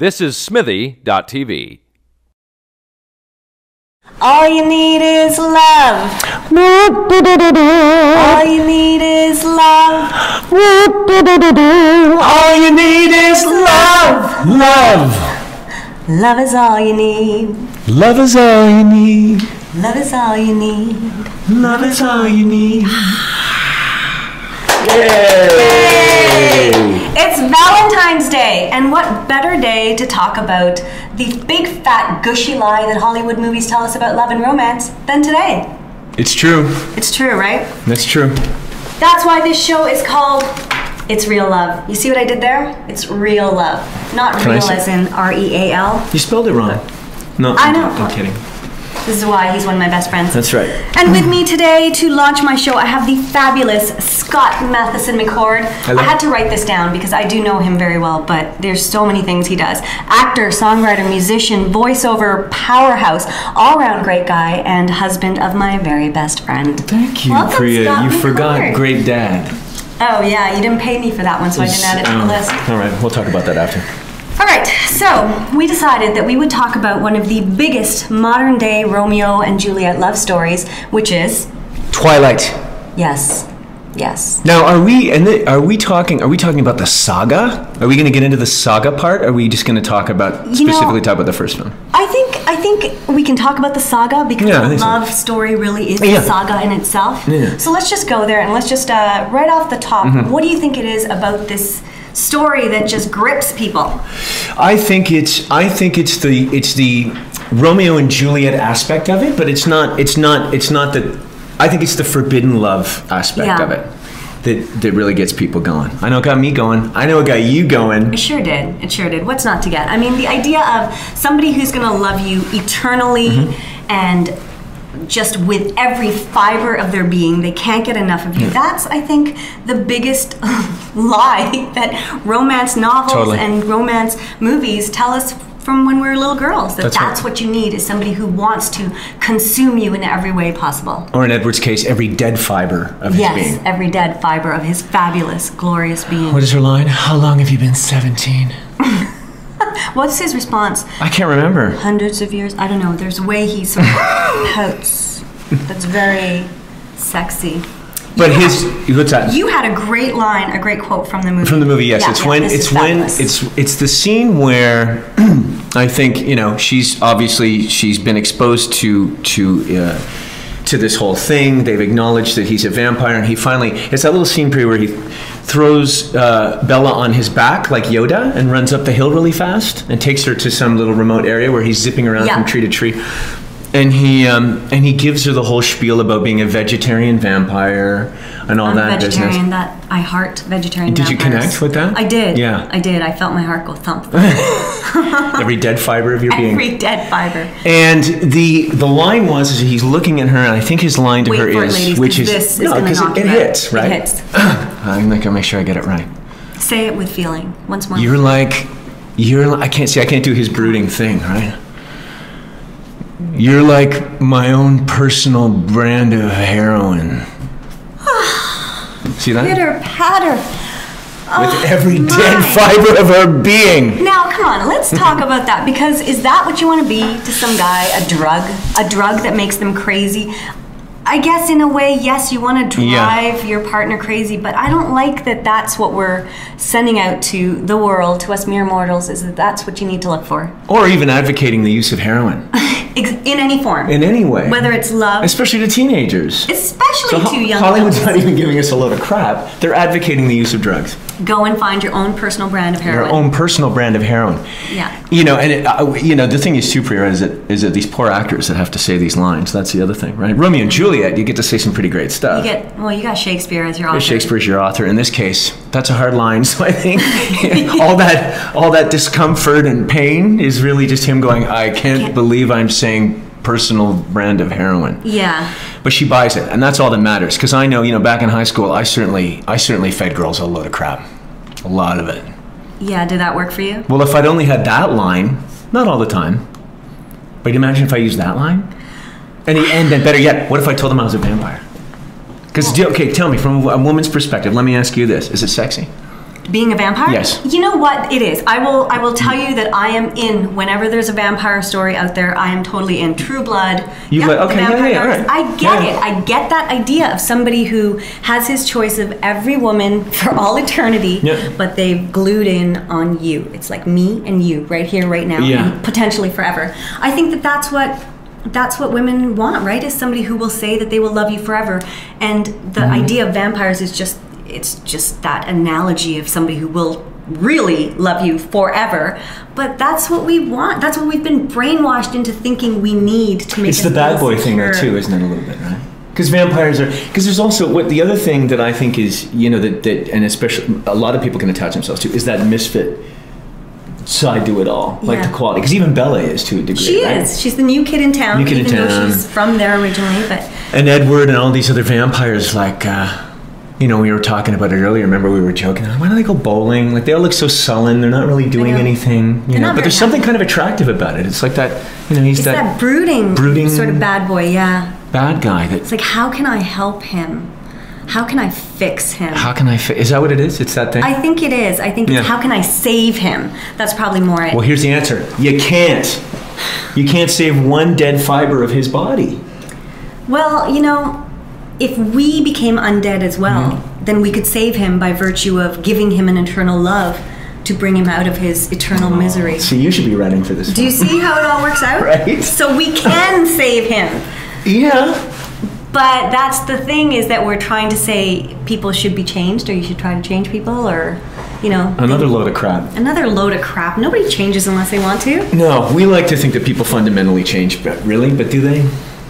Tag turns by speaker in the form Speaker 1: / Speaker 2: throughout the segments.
Speaker 1: This is Smithy.tv.
Speaker 2: All you need is love. All you need is love.
Speaker 3: All you need is love. Love.
Speaker 2: Love is all you need.
Speaker 3: Love is all you need.
Speaker 2: Love is all you need.
Speaker 3: Love is all you need.
Speaker 2: Yay! It's Valentine's Day, and what better day to talk about the big fat gushy lie that Hollywood movies tell us about love and romance than today?
Speaker 3: It's true.
Speaker 2: It's true, right?
Speaker 3: That's true.
Speaker 2: That's why this show is called It's Real Love. You see what I did there? It's real love. Not real as in R-E-A-L.
Speaker 3: You spelled it wrong. No,
Speaker 2: I know.
Speaker 3: I'm kidding.
Speaker 2: This is why he's one of my best friends.
Speaker 3: That's right.
Speaker 2: And with me today to launch my show, I have the fabulous Scott Matheson McCord.
Speaker 3: Hello.
Speaker 2: I had to write this down because I do know him very well, but there's so many things he does. Actor, songwriter, musician, voiceover, powerhouse, all-around great guy, and husband of my very best friend.
Speaker 3: Thank you,
Speaker 2: Welcome,
Speaker 3: Priya.
Speaker 2: Scott
Speaker 3: You
Speaker 2: McCord.
Speaker 3: forgot great dad.
Speaker 2: Oh yeah, you didn't pay me for that one, so I didn't add it to the list.
Speaker 3: All right, we'll talk about that after.
Speaker 2: All right, so we decided that we would talk about one of the biggest modern day Romeo and Juliet love stories, which is
Speaker 3: Twilight.
Speaker 2: yes.
Speaker 3: Now, are we talking about the saga? Are we going to get into the saga part? Or are we just going to talk about specifically talk about the first film?
Speaker 2: I think we can talk about the saga because the love story really is a saga in itself.
Speaker 3: Yeah.
Speaker 2: So let's just go there and let's just right off the top, what do you think it is about this story that just grips people?
Speaker 3: I think it's the Romeo and Juliet aspect of it, but it's not the. I think it's the forbidden love aspect of it that really gets people going. I know it got me going. I know it got you going.
Speaker 2: It sure did. It sure did. What's not to get? I mean, the idea of somebody who's going to love you eternally and just with every fiber of their being, they can't get enough of you. That's, I think, the biggest lie that romance novels and romance movies tell us from when we were little girls. That's what you need, is somebody who wants to consume you in every way possible. Or
Speaker 3: in Edward's case, every dead fiber of his being.
Speaker 2: Yes, every dead fiber of his fabulous, glorious being.
Speaker 3: What is her line? How long have you been 17?
Speaker 2: What's his response?
Speaker 3: I can't remember.
Speaker 2: Hundreds of years? I don't know. There's a way he sort of pouts. That's very sexy.
Speaker 3: But what's that?
Speaker 2: You had a great line, a great quote from the movie.
Speaker 3: From the movie, yes. It's the scene where I think, she's been exposed to this whole thing. They've acknowledged that he's a vampire, and he finally, it's that little scene where he throws Bella on his back like Yoda and runs up the hill really fast and takes her to some little remote area where he's zipping around from tree to tree. And he gives her the whole spiel about being a vegetarian vampire and all that business.
Speaker 2: Vegetarian, that I heart vegetarian
Speaker 3: Did
Speaker 2: vampires.
Speaker 3: You connect with that?
Speaker 2: I did.
Speaker 3: Yeah.
Speaker 2: I did. I felt my heart go thump.
Speaker 3: Every dead fiber of your being.
Speaker 2: Every dead fiber.
Speaker 3: And the line was, he's looking at her, and I think his line to her is,
Speaker 2: ladies,
Speaker 3: which is,
Speaker 2: this is going to knock
Speaker 3: it hits, right?
Speaker 2: It hits.
Speaker 3: I'm going to make sure I get it right.
Speaker 2: Say it with feeling. Once more.
Speaker 3: I can't do his brooding thing, right? You're like my own personal brand of heroin. See that?
Speaker 2: Pitter patter.
Speaker 3: With every dead fiber of her being.
Speaker 2: Now, come on, let's talk about that, because is that what you want to be to some guy? A drug that makes them crazy? I guess in a way, yes, you want to drive your partner crazy, but I don't like that that's what we're sending out to the world, to us mere mortals, is that that's what you need to look for.
Speaker 3: Or even advocating the use of heroin.
Speaker 2: In any form.
Speaker 3: In any way.
Speaker 2: Whether it's love.
Speaker 3: Especially to teenagers.
Speaker 2: Especially to young
Speaker 3: Hollywood's not even giving us a load of crap. They're advocating the use of drugs.
Speaker 2: Go and find your own personal brand of heroin.
Speaker 3: Your own personal brand of heroin.
Speaker 2: Yeah.
Speaker 3: The thing is too, Priya, is that these poor actors that have to say these lines. That's the other thing, right? Romeo and Juliet, you get to say some pretty great stuff.
Speaker 2: You got Shakespeare as your author.
Speaker 3: Shakespeare's your author. In this case, that's a hard line. So I think all that discomfort and pain is really just him going, I can't believe I'm saying personal brand of heroin.
Speaker 2: Yeah.
Speaker 3: But she buys it, and that's all that matters. Because I know, back in high school, I certainly fed girls a load of crap, a lot of it.
Speaker 2: Yeah, did that work for you?
Speaker 3: Well, if I'd only had that line, not all the time, but imagine if I used that line, and then better yet, what if I told them I was a vampire? Because tell me, from a woman's perspective, let me ask you this: is it sexy?
Speaker 2: Being a vampire?
Speaker 3: Yes.
Speaker 2: You know what it is. I will tell you that I am in whenever there's a vampire story out there. I am totally in. True Blood.
Speaker 3: Okay, all right.
Speaker 2: I get it. I get that idea of somebody who has his choice of every woman for all eternity, but they've glued in on you. It's like me and you right here, right now, and potentially forever. I think that that's what women want, right? Is somebody who will say that they will love you forever. And the idea of vampires is it's just that analogy of somebody who will really love you forever. But that's what we want. That's what we've been brainwashed into thinking we need to make.
Speaker 3: It's the bad boy thing though too, isn't it, a little bit, right? Because vampires are, because there's also, what the other thing that I think is, that and especially a lot of people can attach themselves to, is that misfit side to it all, like the quality. Because even Bella is to a degree.
Speaker 2: She is. She's the new kid in town. Even though she's from there originally, but.
Speaker 3: And Edward and all these other vampires, like, we were talking about it earlier. Remember, we were joking. Why don't they go bowling? Like, they all look so sullen. They're not really doing anything. But there's something kind of attractive about it. It's like that. He's
Speaker 2: that brooding sort of bad boy. Yeah.
Speaker 3: Bad guy.
Speaker 2: It's like, how can I help him? How can I fix him?
Speaker 3: Is that what it is? It's that thing?
Speaker 2: I think it is. I think it's how can I save him? That's probably more it.
Speaker 3: Well, here's the answer. You can't. You can't save one dead fiber of his body.
Speaker 2: Well, if we became undead as well, then we could save him by virtue of giving him an eternal love to bring him out of his eternal misery.
Speaker 3: So you should be running for this.
Speaker 2: Do you see how it all works out?
Speaker 3: Right.
Speaker 2: So we can save him.
Speaker 3: Yeah.
Speaker 2: But that's the thing, is that we're trying to say people should be changed, or you should try to change people, or,
Speaker 3: Another load of crap.
Speaker 2: Another load of crap. Nobody changes unless they want to.
Speaker 3: No, we like to think that people fundamentally change, but really? But do they?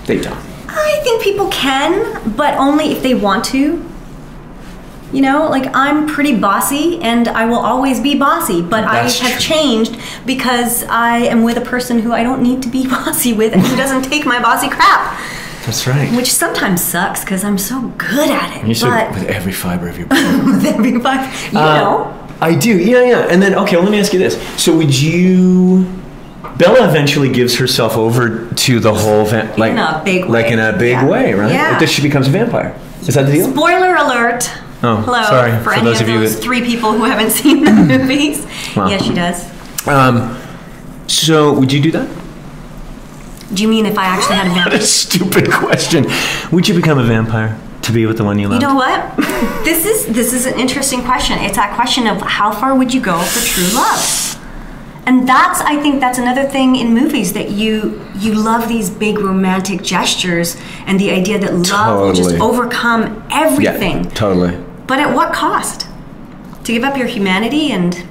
Speaker 3: They don't.
Speaker 2: I think people can, but only if they want to. I'm pretty bossy, and I will always be bossy, but I have changed because I am with a person who I don't need to be bossy with, and who doesn't take my bossy crap.
Speaker 3: That's right.
Speaker 2: Which sometimes sucks because I'm so good at it.
Speaker 3: You should, with every fiber of your body.
Speaker 2: With every fiber,
Speaker 3: I do, yeah. And then, okay, well, let me ask you this. So would you... Bella eventually gives herself over to the whole...
Speaker 2: in a big way.
Speaker 3: Like in a big way, right?
Speaker 2: Yeah.
Speaker 3: That she becomes a vampire. Is that the deal?
Speaker 2: Spoiler alert.
Speaker 3: Oh,
Speaker 2: hello.
Speaker 3: Sorry.
Speaker 2: For any those of those 3 people who haven't seen the movies. Wow. Yes, she does.
Speaker 3: So, would you do that?
Speaker 2: Do you mean if I actually had a vampire?
Speaker 3: What a stupid question. Would you become a vampire to be with the one you love?
Speaker 2: You know what? This is an interesting question. It's that question of how far would you go for true love? And I think that's another thing in movies, that you love these big romantic gestures and the idea that love will just overcome everything.
Speaker 3: Yeah, totally.
Speaker 2: But at what cost? To give up your humanity and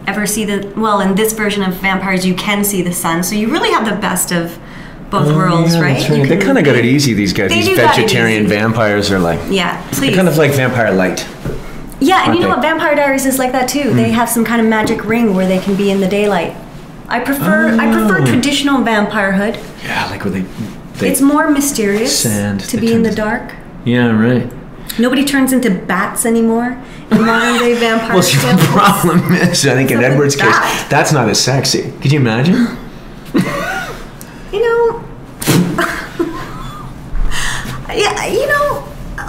Speaker 2: ever see in this version of vampires, you can see the sun, so you really have the best of both worlds, right?
Speaker 3: That's right. They kind of got it easy, these guys. These vegetarian vampires are like...
Speaker 2: Yeah, please.
Speaker 3: They're kind of like Vampire Light.
Speaker 2: Yeah, and you know what? Vampire Diaries is like that too. They have some kind of magic ring where they can be in the daylight. I prefer traditional vampirehood.
Speaker 3: Yeah, like where they
Speaker 2: it's more mysterious to be in the dark.
Speaker 3: Yeah, right.
Speaker 2: Nobody turns into bats anymore in modern day vampire.
Speaker 3: Well, see, the problem is, I think in Edward's case, that's not as sexy. Could you imagine?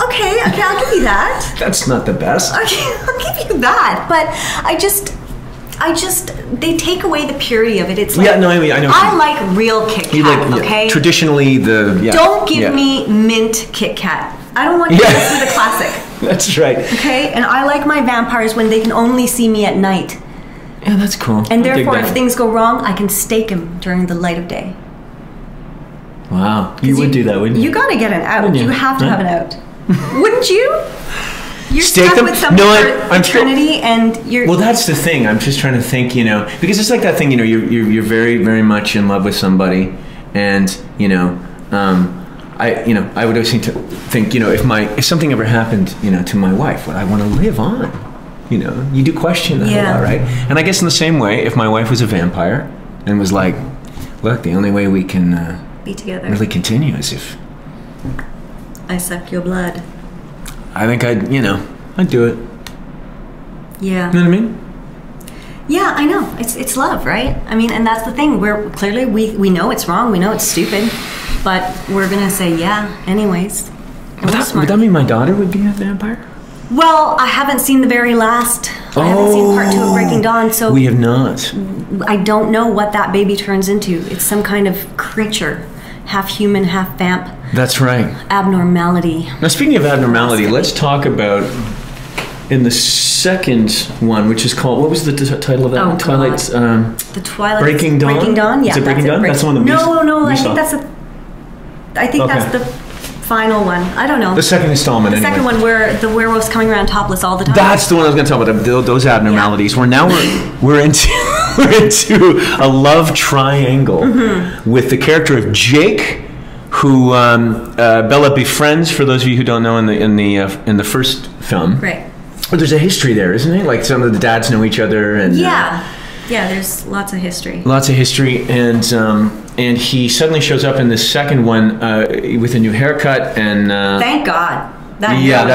Speaker 2: Okay, I'll give you that.
Speaker 3: That's not the best.
Speaker 2: Okay, I'll give you that. But I just, they take away the purity of it. It's like,
Speaker 3: I know.
Speaker 2: I like real Kit Kat, okay?
Speaker 3: Traditionally,
Speaker 2: Don't give me mint Kit Kat. I don't want to mess with a classic.
Speaker 3: That's right.
Speaker 2: Okay, and I like my vampires when they can only see me at night.
Speaker 3: Yeah, that's cool.
Speaker 2: And therefore, if things go wrong, I can stake them during the light of day.
Speaker 3: Wow, you would do that, wouldn't you?
Speaker 2: You got to get an out. You have to have an out. Wouldn't you? You're
Speaker 3: stake
Speaker 2: stuck
Speaker 3: them?
Speaker 2: with something for eternity, and you're...
Speaker 3: Well, that's the thing. I'm just trying to think, because it's like that thing, you're very, very much in love with somebody, and, I would always think, if something ever happened, to my wife, would I want to live on? You do question that a lot, right? And I guess in the same way, if my wife was a vampire and was like, look, the only way we can
Speaker 2: be together,
Speaker 3: really continue is if
Speaker 2: I suck your blood.
Speaker 3: I think I'd do it.
Speaker 2: Yeah.
Speaker 3: You know what I mean?
Speaker 2: Yeah, I know. It's love, right? I mean, and that's the thing. We're clearly we know it's wrong. We know it's stupid, but we're gonna say yeah anyways.
Speaker 3: Would that mean my daughter would be a vampire?
Speaker 2: Well, I haven't seen the very last I haven't seen part 2 of Breaking Dawn, so
Speaker 3: we have not.
Speaker 2: I don't know what that baby turns into. It's some kind of creature, half human, half vamp.
Speaker 3: That's right.
Speaker 2: Abnormality.
Speaker 3: Now, speaking of abnormality, let's talk about in the second one, which is called, what was the title of that?
Speaker 2: Oh,
Speaker 3: Twilight's.
Speaker 2: The Twilight.
Speaker 3: Breaking Dawn.
Speaker 2: Breaking Dawn. Yeah,
Speaker 3: is it Breaking Dawn? That's the one that
Speaker 2: No.
Speaker 3: we
Speaker 2: I
Speaker 3: saw.
Speaker 2: think that's that's the final one. I don't know.
Speaker 3: The second installment.
Speaker 2: The second one where the werewolf's coming around topless all the time.
Speaker 3: That's the one I was going to talk about. Those abnormalities. Where now we're into a love triangle with the character of Jake, who Bella befriends. For those of you who don't know, in the first film,
Speaker 2: right?
Speaker 3: But there's a history there, isn't it? Like some of the dads know each other, and
Speaker 2: yeah, there's lots of history.
Speaker 3: Lots of history, and he suddenly shows up in the second one with a new haircut, and
Speaker 2: thank God. That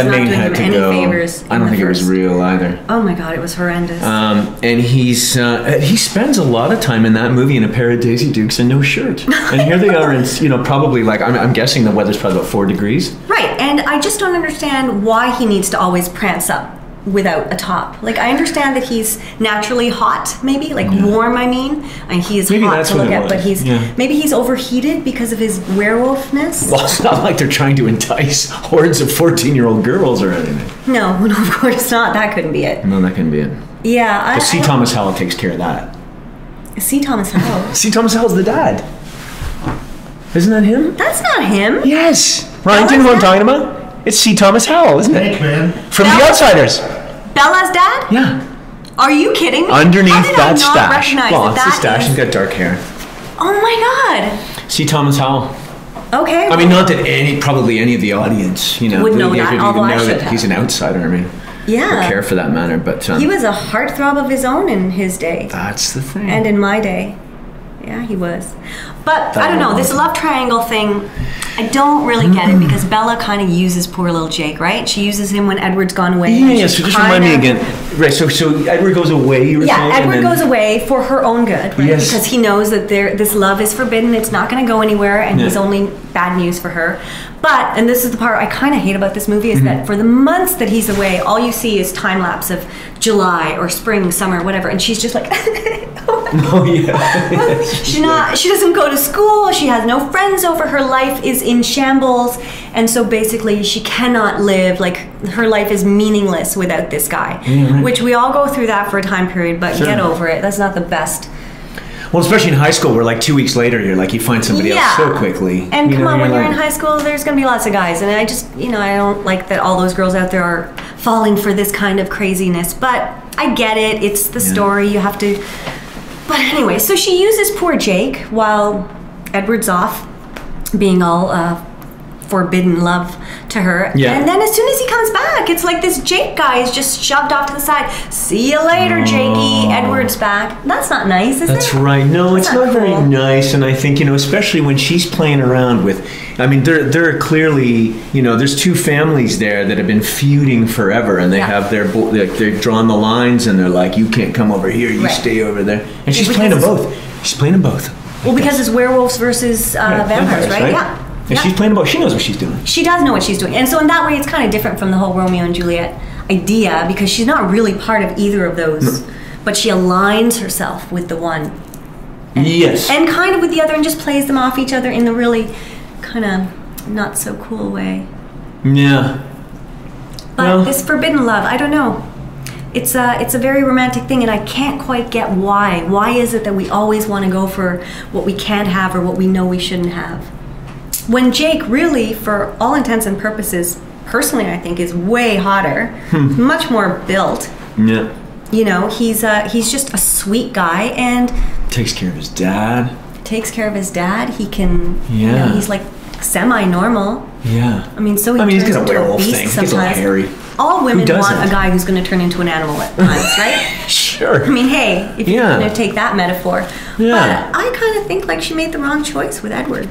Speaker 3: mate had to go.
Speaker 2: Favors
Speaker 3: I don't think it was real either.
Speaker 2: Oh my God, it was horrendous.
Speaker 3: And he spends a lot of time in that movie in a pair of Daisy Dukes and no shirt. And here they are, in probably like I'm guessing the weather's probably about 4 degrees.
Speaker 2: Right, and I just don't understand why he needs to always prance up without a top. Like, I understand that he's naturally hot, maybe, like warm, I mean. And he is
Speaker 3: maybe
Speaker 2: hot
Speaker 3: that's
Speaker 2: to
Speaker 3: what
Speaker 2: look
Speaker 3: it
Speaker 2: at,
Speaker 3: was.
Speaker 2: but maybe he's overheated because of his werewolfness.
Speaker 3: Well, it's not like they're trying to entice hordes of 14-year-old girls or anything.
Speaker 2: No, of course not. That couldn't be it.
Speaker 3: No, that couldn't be it.
Speaker 2: Yeah.
Speaker 3: C. Thomas Howell takes care of that.
Speaker 2: C. Thomas Howell?
Speaker 3: C. Thomas Howell's the dad. Isn't that him?
Speaker 2: That's not him.
Speaker 3: Yes. Ryan, do you know what I'm talking about? It's C. Thomas Howell, isn't it?
Speaker 4: Man.
Speaker 3: From The Outsiders.
Speaker 2: Bella's dad?
Speaker 3: Yeah.
Speaker 2: Are you kidding me?
Speaker 3: Underneath
Speaker 2: How did
Speaker 3: that
Speaker 2: I not
Speaker 3: stash.
Speaker 2: recognize
Speaker 3: Well, it's
Speaker 2: that
Speaker 3: the stash.
Speaker 2: is-
Speaker 3: He's got dark hair.
Speaker 2: Oh my
Speaker 3: C. Thomas Howell.
Speaker 2: God. Okay.
Speaker 3: I mean, not that probably any of the audience,
Speaker 2: would know
Speaker 3: they
Speaker 2: that,
Speaker 3: would
Speaker 2: although
Speaker 3: even
Speaker 2: I
Speaker 3: know
Speaker 2: should
Speaker 3: that he's an outsider. I mean,
Speaker 2: yeah.
Speaker 3: or care for that matter. But
Speaker 2: He was a heartthrob of his own in his day.
Speaker 3: that's the thing.
Speaker 2: And in my day. Yeah, he was. But I don't know, this love triangle thing, I don't really get it because Bella kind of uses poor little Jake, right? She uses him when Edward's gone away.
Speaker 3: Yeah, so just remind me again. Right, so Edward goes away, you were saying?
Speaker 2: Yeah, Edward goes away for her own good, right?
Speaker 3: Yes.
Speaker 2: Because he knows that this love is forbidden, it's not going to go anywhere, and he's
Speaker 3: Yeah.
Speaker 2: only bad news for her. But, and this is the part I kind of hate about this movie, is that for the months that he's away, all you see is time lapse of July or spring, summer, whatever, and she's just like,
Speaker 3: Oh, yeah.
Speaker 2: she doesn't go to school, she has no friends over, her life is in shambles, and so basically she cannot live, like her life is meaningless without this guy.
Speaker 3: Yeah, right.
Speaker 2: Which we all go through that for a time period, but
Speaker 3: Sure.
Speaker 2: get over it. That's not the best.
Speaker 3: Well, especially in high school, where like 2 weeks later, you're like, you find somebody else so quickly.
Speaker 2: And come on, when you're
Speaker 3: like,
Speaker 2: in high school, there's going to be lots of guys. And I just, I don't like that all those girls out there are falling for this kind of craziness. But I get it. It's the story. You have to. But anyway, so she uses poor Jake while Edward's off being all forbidden love to her.
Speaker 3: Yeah.
Speaker 2: And then as soon as he comes back, it's like this Jake guy is just shoved off to the side. See you later, Jakey. Edward's back. That's not nice, is it?
Speaker 3: That's right. No,
Speaker 2: That's
Speaker 3: it's not very
Speaker 2: cool.
Speaker 3: nice. And I think, especially when she's playing around with, I mean, there are clearly, there's two families there that have been feuding forever, and they have they've drawn the lines, and they're like, you can't come over here, you
Speaker 2: Right.
Speaker 3: stay over there. And she's
Speaker 2: because
Speaker 3: playing them
Speaker 2: it's-
Speaker 3: both. She's playing them both.
Speaker 2: Well, because it's werewolves versus vampires, right? Yeah.
Speaker 3: And she's playing them both. She knows what she's doing.
Speaker 2: She does know what she's doing. And so in that way, it's kind of different from the whole Romeo and Juliet idea, because she's not really part of either of those, but she aligns herself with the one.
Speaker 3: Yes.
Speaker 2: And kind of with the other, and just plays them off each other in the really kind of not so cool way.
Speaker 3: Yeah.
Speaker 2: But this forbidden love, I don't know. It's a very romantic thing, and I can't quite get why. Why is it that we always want to go for what we can't have or what we know we shouldn't have? When Jake really, for all intents and purposes, personally I think is way hotter, much more built.
Speaker 3: Yeah.
Speaker 2: He's just a sweet guy and
Speaker 3: Takes care of his dad.
Speaker 2: takes care of his dad. He can,
Speaker 3: Yeah.
Speaker 2: he's like semi-normal.
Speaker 3: Yeah.
Speaker 2: I mean, so he
Speaker 3: he's
Speaker 2: turns
Speaker 3: got a
Speaker 2: into
Speaker 3: werewolf
Speaker 2: beast
Speaker 3: thing. He gets a little
Speaker 2: sometimes.
Speaker 3: hairy.
Speaker 2: All women want
Speaker 3: doesn't?
Speaker 2: a guy who's going to turn into an animal at times, right?
Speaker 3: Sure.
Speaker 2: I mean, hey, if you're
Speaker 3: Yeah.
Speaker 2: going to take that metaphor.
Speaker 3: Yeah.
Speaker 2: But I kind of think like she made the wrong choice with Edward.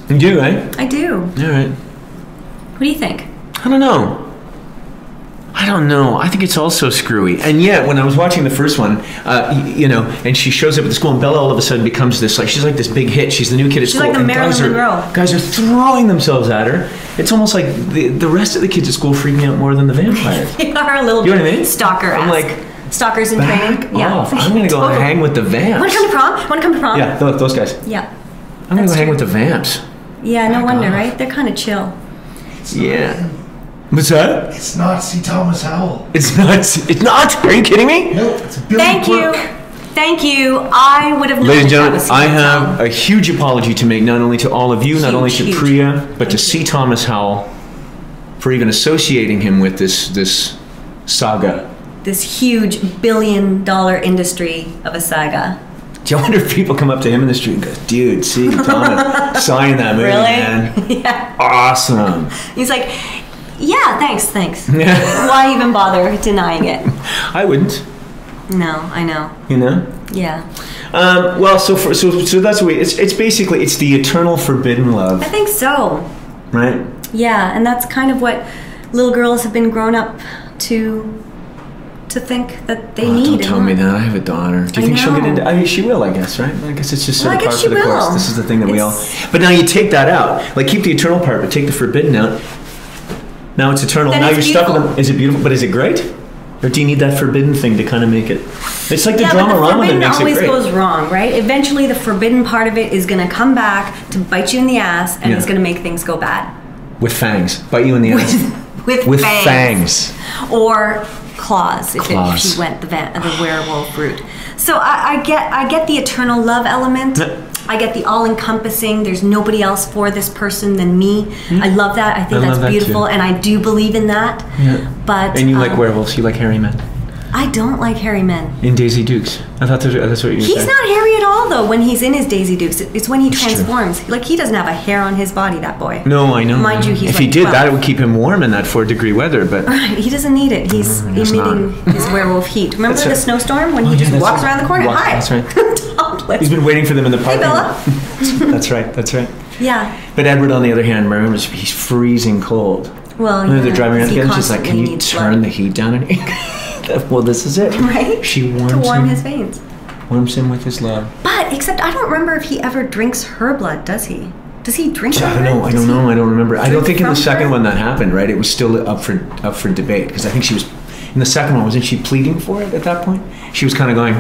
Speaker 3: You do, right?
Speaker 2: I do.
Speaker 3: All right.
Speaker 2: What do you think?
Speaker 3: I don't know. I think it's also screwy. And yet, when I was watching the first one, and she shows up at the school, and Bella all of a sudden becomes this, she's like this big hit. She's the new kid at
Speaker 2: She's
Speaker 3: school.
Speaker 2: like the
Speaker 3: and
Speaker 2: Marilyn Monroe.
Speaker 3: Guys are throwing themselves at her. It's almost like the rest of the kids at school freak me out more than the vampires.
Speaker 2: They are a little
Speaker 3: You know
Speaker 2: bit
Speaker 3: what I mean?
Speaker 2: stalker-esque.
Speaker 3: I'm like,
Speaker 2: Stalkers in training. Yeah.
Speaker 3: Off. I'm gonna go and hang with the vamps.
Speaker 2: Want to come to prom? Want to come to prom?
Speaker 3: Yeah, those guys.
Speaker 2: Yeah.
Speaker 3: I'm gonna go hang with the vamps.
Speaker 2: Yeah, no
Speaker 3: Back
Speaker 2: wonder,
Speaker 3: off.
Speaker 2: right? They're kind of chill.
Speaker 3: Yeah. What's that?
Speaker 4: It's not C. Thomas Howell.
Speaker 3: It's not. It's not. Are you kidding me?
Speaker 4: No, it's Billy
Speaker 2: Thank you.
Speaker 4: Burke.
Speaker 2: Thank you. I would have known.
Speaker 3: Ladies and
Speaker 2: that
Speaker 3: gentlemen,
Speaker 2: was
Speaker 3: I
Speaker 2: Stephen
Speaker 3: have
Speaker 2: Howell.
Speaker 3: a huge apology to make, not only to all of you, not only to
Speaker 2: Huge.
Speaker 3: Priya, but to
Speaker 2: Thank
Speaker 3: C.
Speaker 2: you.
Speaker 3: Thomas Howell for even associating him with this saga.
Speaker 2: This huge billion-dollar industry of a saga.
Speaker 3: Do you wonder if people come up to him in the street and go, "Dude, C. Thomas, saw you in that movie,
Speaker 2: Really?
Speaker 3: man.
Speaker 2: Yeah.
Speaker 3: Awesome."
Speaker 2: He's like, yeah, thanks. Why even bother denying it?
Speaker 3: I wouldn't,
Speaker 2: No, I know.
Speaker 3: you know.
Speaker 2: Yeah.
Speaker 3: Well, so that's the way. It's basically it's the eternal forbidden love,
Speaker 2: I think so.
Speaker 3: right?
Speaker 2: Yeah, and that's kind of what little girls have been grown up to think that they need.
Speaker 3: Don't
Speaker 2: and
Speaker 3: tell me
Speaker 2: want.
Speaker 3: that. I have a daughter. Do you
Speaker 2: I
Speaker 3: think she'll get
Speaker 2: know.
Speaker 3: into? I mean, she will, I guess, right? I guess it's just
Speaker 2: Well,
Speaker 3: sort
Speaker 2: I
Speaker 3: of
Speaker 2: guess
Speaker 3: par for
Speaker 2: she
Speaker 3: the course.
Speaker 2: will.
Speaker 3: This is the thing that we all.
Speaker 2: It's-
Speaker 3: But now you take that out. Like keep the eternal part, but take the forbidden out. Now it's eternal.
Speaker 2: Then
Speaker 3: now
Speaker 2: it's
Speaker 3: you're stuck with
Speaker 2: beautiful.
Speaker 3: them. Is it beautiful? But is it great? Or do you need that forbidden thing to kind of make it? It's like the
Speaker 2: Yeah, but
Speaker 3: drama
Speaker 2: the
Speaker 3: rama that
Speaker 2: forbidden
Speaker 3: makes it
Speaker 2: always
Speaker 3: great.
Speaker 2: goes wrong, right? Eventually, the forbidden part of it is going to come back to bite you in the ass, and
Speaker 3: Yeah.
Speaker 2: it's going to make things go bad.
Speaker 3: With fangs, bite you in the ass.
Speaker 2: With
Speaker 3: fangs.
Speaker 2: Or claws, if
Speaker 3: Claws.
Speaker 2: she went the werewolf route. So I get the eternal love element.
Speaker 3: Yeah.
Speaker 2: I get the all-encompassing. There's nobody else for this person than me. I love that. I think
Speaker 3: I
Speaker 2: that's
Speaker 3: love that
Speaker 2: beautiful,
Speaker 3: too.
Speaker 2: and I do believe in that.
Speaker 3: Yeah.
Speaker 2: But
Speaker 3: And you like werewolves? You like hairy men?
Speaker 2: I don't like hairy men.
Speaker 3: In Daisy Dukes, I thought that's what you were
Speaker 2: He's
Speaker 3: saying.
Speaker 2: not hairy at all, though. When he's in his Daisy Dukes, it's when he
Speaker 3: It's true.
Speaker 2: transforms. Like he doesn't have a hair on his body. That boy.
Speaker 3: No, I know.
Speaker 2: Mind you, he's
Speaker 3: if
Speaker 2: like
Speaker 3: he did
Speaker 2: 12.
Speaker 3: that, it would keep him warm in that 4-degree weather. But
Speaker 2: He doesn't need it. He's
Speaker 3: guess
Speaker 2: emitting his werewolf heat. Remember
Speaker 3: That's
Speaker 2: the
Speaker 3: right.
Speaker 2: snowstorm when
Speaker 3: Oh,
Speaker 2: he
Speaker 3: yeah,
Speaker 2: just
Speaker 3: that's
Speaker 2: walks
Speaker 3: right.
Speaker 2: around the corner? Hi.
Speaker 3: That's right.
Speaker 2: Topless.
Speaker 3: he's been waiting for them in the parking
Speaker 2: Bella.
Speaker 3: lot. That's right. That's right.
Speaker 2: Yeah.
Speaker 3: But Edward, on the other hand, remembers he's freezing cold.
Speaker 2: Well,
Speaker 3: And
Speaker 2: yeah.
Speaker 3: they're driving around
Speaker 2: he
Speaker 3: together. She's like, "Can
Speaker 2: constantly
Speaker 3: you
Speaker 2: needs
Speaker 3: turn
Speaker 2: blood.
Speaker 3: the heat down?" And well, this is it.
Speaker 2: Right?
Speaker 3: She warms
Speaker 2: To warm
Speaker 3: him.
Speaker 2: his veins.
Speaker 3: Warms him with his love.
Speaker 2: But except I don't remember if he ever drinks her blood. Does he? Does he drink?
Speaker 3: I
Speaker 2: her
Speaker 3: don't know.
Speaker 2: blood?
Speaker 3: I
Speaker 2: Does
Speaker 3: don't
Speaker 2: he
Speaker 3: know. I don't remember. I don't
Speaker 2: drink
Speaker 3: think in the
Speaker 2: from
Speaker 3: second
Speaker 2: her?
Speaker 3: one that happened. Right? It was still up for debate because I think she was in the second one. Wasn't she pleading for it at that point? She was kind of going.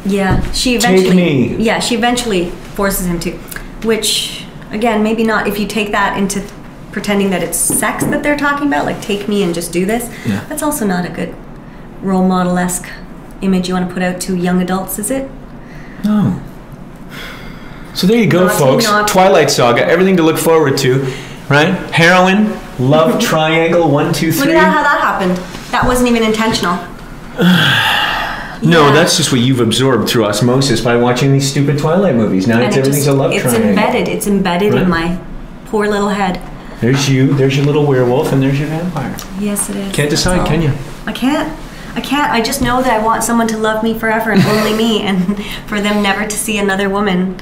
Speaker 2: Yeah, she eventually.
Speaker 3: me.
Speaker 2: Yeah, she eventually forces him to, which again, maybe not if you take that into pretending that it's sex that they're talking about, like take me and just do this.
Speaker 3: Yeah.
Speaker 2: That's also not a good role model-esque image you want to put out to young adults, is it?
Speaker 3: No. So there you go,
Speaker 2: Naughty,
Speaker 3: folks.
Speaker 2: naughty.
Speaker 3: Twilight Saga. Everything to look forward to, right? Heroin, love triangle, 1, 2, 3.
Speaker 2: Look at how that happened. That wasn't even intentional.
Speaker 3: No,
Speaker 2: Yeah.
Speaker 3: that's just what you've absorbed through osmosis by watching these stupid Twilight movies. Now
Speaker 2: And
Speaker 3: it's
Speaker 2: it
Speaker 3: everything's
Speaker 2: just-
Speaker 3: a love
Speaker 2: it's
Speaker 3: triangle.
Speaker 2: embedded. It's embedded
Speaker 3: Right.
Speaker 2: in my poor little head.
Speaker 3: There's you, there's your little werewolf, and there's your vampire.
Speaker 2: Yes, it is.
Speaker 3: Can't
Speaker 2: That's
Speaker 3: decide,
Speaker 2: all.
Speaker 3: can you?
Speaker 2: I can't. I just know that I want someone to love me forever and only me, and for them never to see another woman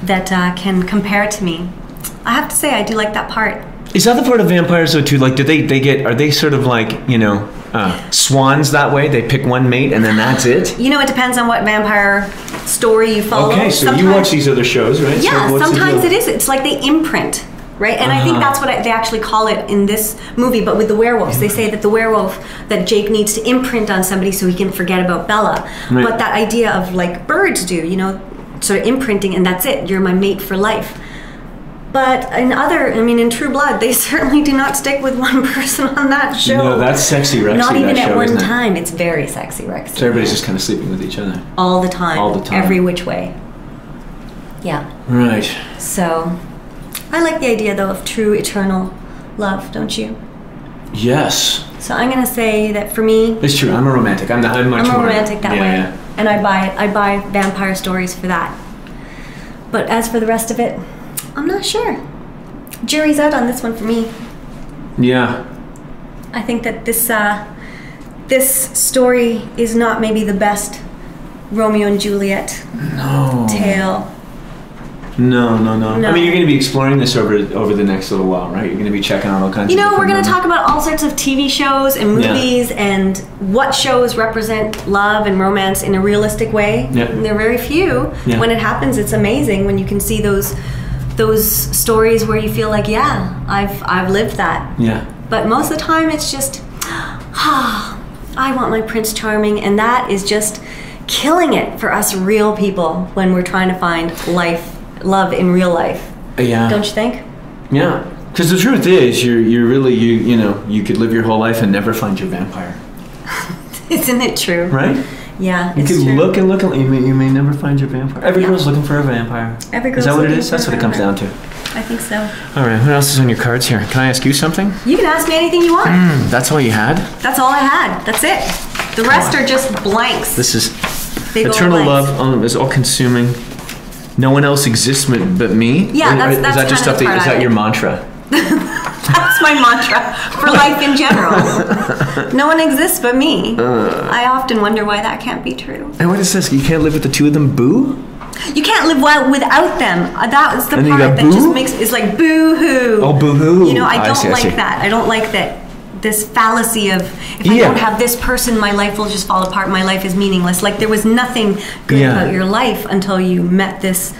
Speaker 2: that can compare to me. I have to say, I do like that part.
Speaker 3: Is that the part of vampires though too? Like, do they get? Are they sort of like swans that way? They pick one mate and then that's it.
Speaker 2: You know, it depends on what vampire story you follow.
Speaker 3: Okay, so you
Speaker 2: Sometimes-
Speaker 3: watch these other shows, right?
Speaker 2: Yeah,
Speaker 3: so what's the
Speaker 2: sometimes
Speaker 3: deal?
Speaker 2: it is. It's like they imprint, right? And I think that's what they actually call it in this movie. But with the werewolves, they say that the werewolf, that Jake needs to imprint on somebody so he can forget about Bella.
Speaker 3: Right.
Speaker 2: But that idea of like birds do, you know, sort of imprinting, and that's it. You're my mate for life. But in True Blood, they certainly do not stick with one person on that show.
Speaker 3: No, that's sexy, Rexy.
Speaker 2: Not even
Speaker 3: that
Speaker 2: at
Speaker 3: show,
Speaker 2: one
Speaker 3: isn't it?
Speaker 2: time. It's very sexy, Rex.
Speaker 3: So everybody's just kind of sleeping with each other.
Speaker 2: All the time.
Speaker 3: All the time.
Speaker 2: Every which way. Yeah.
Speaker 3: Right.
Speaker 2: So, I like the idea though of true eternal love, don't you?
Speaker 3: Yes,
Speaker 2: So I'm gonna say that for me,
Speaker 3: it's true. I'm a romantic. I'm much
Speaker 2: I'm a
Speaker 3: more
Speaker 2: romantic that
Speaker 3: yeah,
Speaker 2: way,
Speaker 3: Yeah.
Speaker 2: and I buy vampire stories for that. But as for the rest of it, I'm not sure. Jury's out on this one for me.
Speaker 3: Yeah.
Speaker 2: I think that this story is not maybe the best Romeo and Juliet tale.
Speaker 3: No.
Speaker 2: No.
Speaker 3: I mean, you're going to be exploring this over the next little while, right? You're going to be checking out all kinds.
Speaker 2: You
Speaker 3: of
Speaker 2: know, we're
Speaker 3: different
Speaker 2: going to talk about all sorts of TV shows and
Speaker 3: Yeah.
Speaker 2: movies and what shows represent love and romance in a realistic way.
Speaker 3: Yeah.
Speaker 2: And there are very few.
Speaker 3: Yeah.
Speaker 2: When it happens, it's amazing when you can see those stories where you feel like, yeah, I've lived that.
Speaker 3: Yeah.
Speaker 2: But most of the time, it's just, I I want my Prince Charming, and that is just killing it for us real people when we're trying to find love in real life.
Speaker 3: Yeah.
Speaker 2: Don't you think?
Speaker 3: Yeah. Because the truth is, you're really, you know, you could live your whole life and never find your vampire.
Speaker 2: Isn't it true?
Speaker 3: Right?
Speaker 2: Yeah,
Speaker 3: you
Speaker 2: it's
Speaker 3: could
Speaker 2: true.
Speaker 3: look and look, and you may never find your vampire. Every girl's looking for a vampire.
Speaker 2: Every girl's
Speaker 3: Is that what it
Speaker 2: looking
Speaker 3: is?
Speaker 2: for
Speaker 3: That's
Speaker 2: a
Speaker 3: what it comes down to.
Speaker 2: I think so.
Speaker 3: All right, what else is on your cards here? Can I ask you something?
Speaker 2: You can ask me anything you want.
Speaker 3: That's all you had?
Speaker 2: That's all I had. That's it. The rest are just blanks.
Speaker 3: This is
Speaker 2: Big old
Speaker 3: eternal
Speaker 2: blanks.
Speaker 3: love is all consuming. No one else exists but me?
Speaker 2: Yeah, that's
Speaker 3: is that just
Speaker 2: kind of
Speaker 3: stuff
Speaker 2: the part
Speaker 3: is
Speaker 2: I
Speaker 3: that
Speaker 2: like.
Speaker 3: your mantra?
Speaker 2: That's my mantra for life in general. No one exists but me. I often wonder why that can't be true.
Speaker 3: And what is this? You can't live with the two of them? Boo?
Speaker 2: You can't live well without them. That was the
Speaker 3: And you
Speaker 2: part
Speaker 3: got
Speaker 2: that
Speaker 3: boo?
Speaker 2: just makes it's like boo hoo.
Speaker 3: Oh, boo hoo.
Speaker 2: You know, I don't
Speaker 3: see.
Speaker 2: like that. I don't like that. This fallacy of if I
Speaker 3: Yeah.
Speaker 2: don't have this person, my life will just fall apart. My life is meaningless. Like there was nothing good
Speaker 3: Yeah.
Speaker 2: about your life until you met this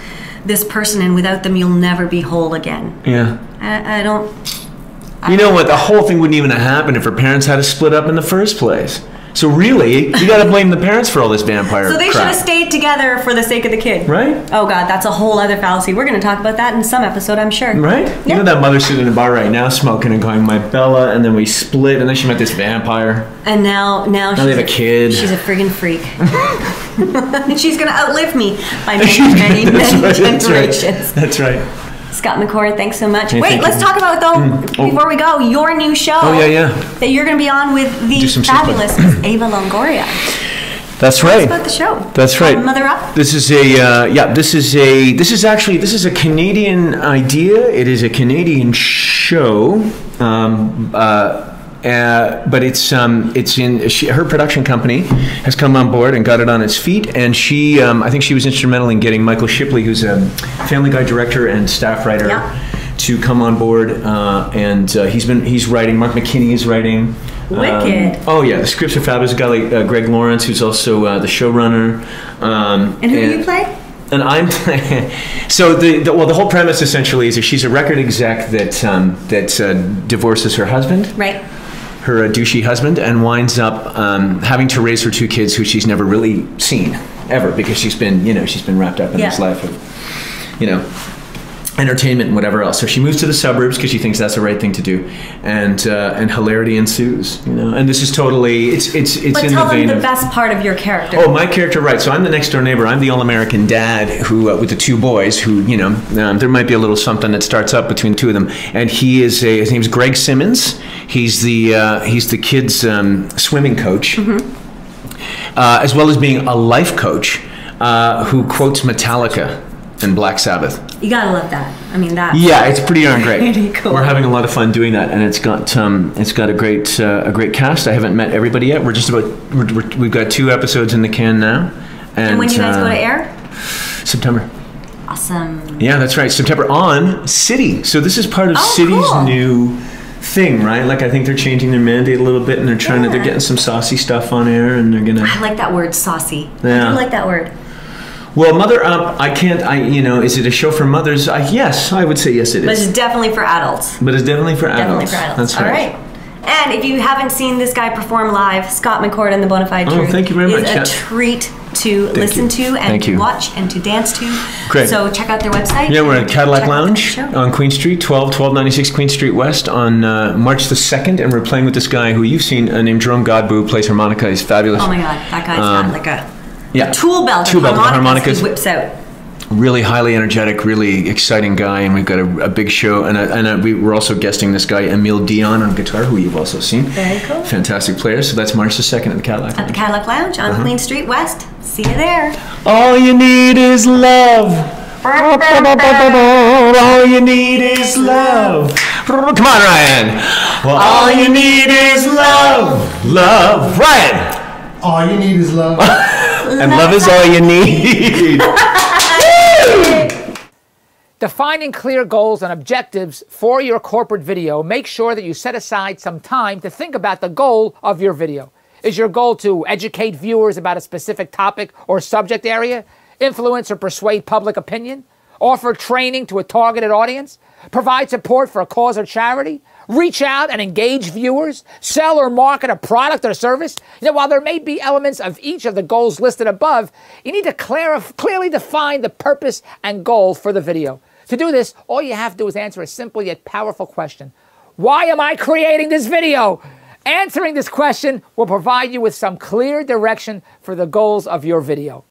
Speaker 2: person, and without them, you'll never be whole again.
Speaker 3: Yeah.
Speaker 2: I don't.
Speaker 3: You know what? The whole thing wouldn't even have happened if her parents had to split up in the first place. So really, you got to blame the parents for all this vampire
Speaker 2: So they should
Speaker 3: crap.
Speaker 2: have stayed together for the sake of the kid.
Speaker 3: Right?
Speaker 2: Oh God, that's a whole other fallacy. We're going to talk about that in some episode, I'm sure.
Speaker 3: Right?
Speaker 2: Yeah.
Speaker 3: You know that mother sitting in a bar right now smoking and going, my Bella, and then we split, and then she met this vampire.
Speaker 2: And now
Speaker 3: Now they have a kid.
Speaker 2: She's a friggin' freak. And she's going to outlive me by many, many generations.
Speaker 3: That's right.
Speaker 2: Scott McCord, thanks so much.
Speaker 3: Hey,
Speaker 2: Wait,
Speaker 3: thank
Speaker 2: let's
Speaker 3: you.
Speaker 2: talk about, though, before we go, your new show.
Speaker 3: Oh, yeah.
Speaker 2: That you're going to be on with the
Speaker 3: Do some
Speaker 2: fabulous Miss Ava Longoria.
Speaker 3: That's
Speaker 2: Tell us
Speaker 3: right.
Speaker 2: about the show.
Speaker 3: That's right.
Speaker 2: Mother Up?
Speaker 3: This is a Canadian idea. It is a Canadian show. But it's in her production company has come on board and got it on its feet, and she I think she was instrumental in getting Michael Shipley, who's a Family Guy director and staff writer, to come on board, and he's writing. Mark McKinney is writing.
Speaker 2: Wicked.
Speaker 3: Oh yeah, the scripts are fabulous. A guy like Greg Lawrence, who's also the showrunner.
Speaker 2: And who do you play?
Speaker 3: And I'm so the whole premise essentially is that she's a record exec that divorces her husband,
Speaker 2: Right.
Speaker 3: her douchey husband, and winds up having to raise her two kids who she's never really seen ever, because she's been wrapped up in this life of entertainment and whatever else. So she moves to the suburbs because she thinks that's the right thing to do, and hilarity ensues. And this is totally it's
Speaker 2: But
Speaker 3: in the
Speaker 2: tell them
Speaker 3: vein
Speaker 2: the
Speaker 3: of.
Speaker 2: best part of your character.
Speaker 3: Oh, my character, right. So I'm the next door neighbor. I'm the all-American dad who, with the two boys who, there might be a little something that starts up between the two of them. And his name's Greg Simmons. He's the kids' swimming coach, as well as being a life coach who quotes Metallica and Black Sabbath.
Speaker 2: You gotta love that. I mean, that.
Speaker 3: Yeah, it's pretty darn great.
Speaker 2: Pretty cool.
Speaker 3: We're having a lot of fun doing that, and it's got a great cast. I haven't met everybody yet. We've got 2 episodes in the can now.
Speaker 2: And when do you guys go to air?
Speaker 3: September.
Speaker 2: Awesome.
Speaker 3: Yeah, that's right. September on City. So this is part of City's
Speaker 2: cool.
Speaker 3: new thing, right? Like, I think they're changing their mandate a little bit, and they're they're getting some saucy stuff on air, and they're gonna.
Speaker 2: I like that word, saucy.
Speaker 3: Yeah.
Speaker 2: I do like that word.
Speaker 3: Well, Mother Up, is it a show for mothers? Yes, I would say yes, it
Speaker 2: But
Speaker 3: is.
Speaker 2: it's definitely for adults.
Speaker 3: But it's definitely for adults.
Speaker 2: Definitely for adults.
Speaker 3: That's
Speaker 2: All
Speaker 3: right.
Speaker 2: right. And if you haven't seen this guy perform live, Scott McCord and the Bonafide Truth
Speaker 3: thank you very much.
Speaker 2: is a treat to listen to and
Speaker 3: Thank
Speaker 2: to
Speaker 3: you.
Speaker 2: watch and to dance to.
Speaker 3: Great.
Speaker 2: So check out their website.
Speaker 3: Yeah, we're at Cadillac
Speaker 2: Check out
Speaker 3: Lounge
Speaker 2: the show.
Speaker 3: on Queen Street, 1296 Queen Street West on March the 2nd, and we're playing with this guy who you've seen named Jerome Godbout, plays harmonica. He's fabulous.
Speaker 2: Oh my God, that guy's got like a tool belt of
Speaker 3: with
Speaker 2: harmonicas he whips out.
Speaker 3: Really highly energetic, really exciting guy, and we've got a big show. And we're also guesting this guy, Emile Dion, on guitar, who you've also seen.
Speaker 2: Very cool.
Speaker 3: Fantastic player. So that's March the 2nd at the Cadillac
Speaker 2: At the
Speaker 3: Lounge.
Speaker 2: Cadillac Lounge on Queen Street West. See you there.
Speaker 3: All you need is love. All you need is love. Come on, Ryan. Well, all you need is love. Love. Ryan.
Speaker 4: All you need is love.
Speaker 3: And love is all you need.
Speaker 5: Defining clear goals and objectives for your corporate video, make sure that you set aside some time to think about the goal of your video. Is your goal to educate viewers about a specific topic or subject area, influence or persuade public opinion, offer training to a targeted audience, provide support for a cause or charity, reach out and engage viewers, sell or market a product or service. While there may be elements of each of the goals listed above, you need to clearly define the purpose and goal for the video. To do this, all you have to do is answer a simple yet powerful question. Why am I creating this video? Answering this question will provide you with some clear direction for the goals of your video.